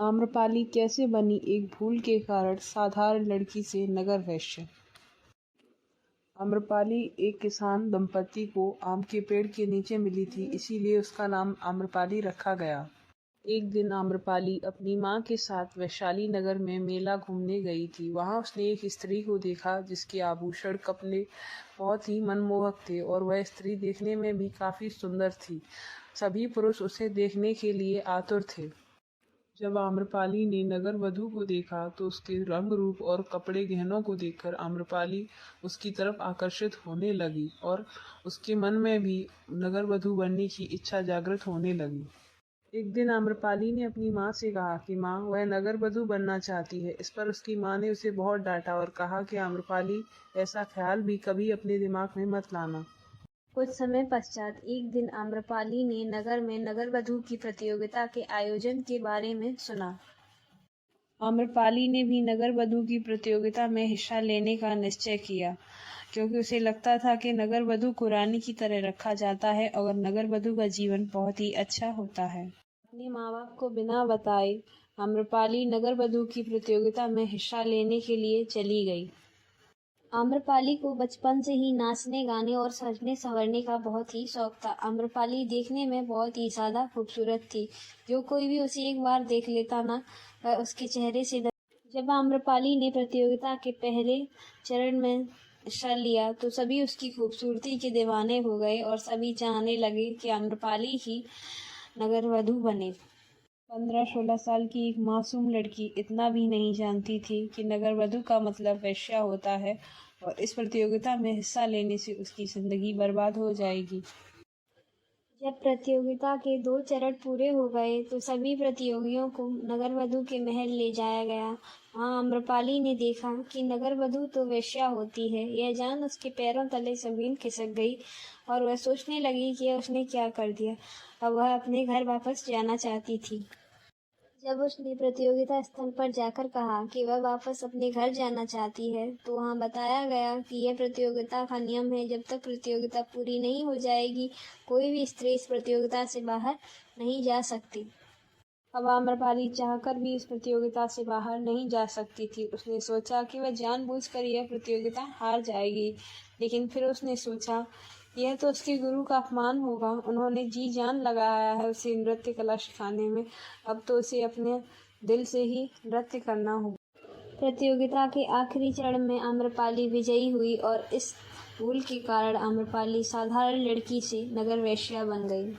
आम्रपाली कैसे बनी एक भूल के कारण साधारण लड़की से नगर वैश्य। आम्रपाली एक किसान दंपति को आम के पेड़ के नीचे मिली थी, इसीलिए उसका नाम आम्रपाली रखा गया। एक दिन आम्रपाली अपनी माँ के साथ वैशाली नगर में मेला घूमने गई थी। वहाँ उसने एक स्त्री को देखा जिसके आभूषण कपड़े बहुत ही मनमोहक थे और वह स्त्री देखने में भी काफ़ी सुंदर थी। सभी पुरुष उसे देखने के लिए आतुर थे। जब आम्रपाली ने नगर वधू को देखा तो उसके रंग रूप और कपड़े गहनों को देखकर आम्रपाली उसकी तरफ आकर्षित होने लगी और उसके मन में भी नगर वधू बनने की इच्छा जागृत होने लगी। एक दिन आम्रपाली ने अपनी माँ से कहा कि माँ, वह नगर वधू बनना चाहती है। इस पर उसकी माँ ने उसे बहुत डांटा और कहा कि आम्रपाली, ऐसा ख्याल भी कभी अपने दिमाग में मत लाना। कुछ समय पश्चात एक दिन आम्रपाली ने नगर में नगरवधू की प्रतियोगिता के आयोजन के बारे में सुना। आम्रपाली ने भी नगर वधू की प्रतियोगिता में हिस्सा लेने का निश्चय किया, क्योंकि उसे लगता था कि नगर वधू को रानी की तरह रखा जाता है और नगर वधू का जीवन बहुत ही अच्छा होता है। अपने माँ बाप को बिना बताए आम्रपाली नगर वधू की प्रतियोगिता में हिस्सा लेने के लिए चली गई। आम्रपाली को बचपन से ही नाचने, गाने और सजने संवरने का बहुत ही शौक था। आम्रपाली देखने में बहुत ही ज़्यादा खूबसूरत थी। जो कोई भी उसे एक बार देख लेता ना, वह उसके चेहरे से जब आम्रपाली ने प्रतियोगिता के पहले चरण में हिस्सा लिया तो सभी उसकी खूबसूरती के दीवाने हो गए और सभी चाहने लगे कि आम्रपाली ही नगरवधू बने। 15-16 साल की एक मासूम लड़की इतना भी नहीं जानती थी कि नगर वधू का मतलब वेश्या होता है और इस प्रतियोगिता में हिस्सा लेने से उसकी जिंदगी बर्बाद हो जाएगी। जब प्रतियोगिता के 2 चरण पूरे हो गए तो सभी प्रतियोगियों को नगरवधू के महल ले जाया गया। वहाँ आम्रपाली ने देखा कि नगरवधू तो वेश्या होती है। यह जान उसके पैरों तले जमीन खिसक गई और वह सोचने लगी कि उसने क्या कर दिया। अब वह अपने घर वापस जाना चाहती थी। जब उसने प्रतियोगिता स्थल पर जाकर कहा कि वह वापस अपने घर जाना चाहती है तो वहाँ बताया गया कि यह प्रतियोगिता का नियम है, जब तक प्रतियोगिता पूरी नहीं हो जाएगी कोई भी स्त्री इस प्रतियोगिता से बाहर नहीं जा सकती। अब आम्रपाली चाहकर भी इस प्रतियोगिता से बाहर नहीं जा सकती थी। उसने सोचा कि वह जानबूझकर यह प्रतियोगिता हार जाएगी, लेकिन फिर उसने सोचा यह तो उसके गुरु का अपमान होगा। उन्होंने जी जान लगाया है उसे नृत्य कला सिखाने में, अब तो उसे अपने दिल से ही नृत्य करना होगा। प्रतियोगिता के आखिरी चरण में आम्रपाली विजयी हुई और इस भूल के कारण आम्रपाली साधारण लड़की से नगर वेश्या बन गई।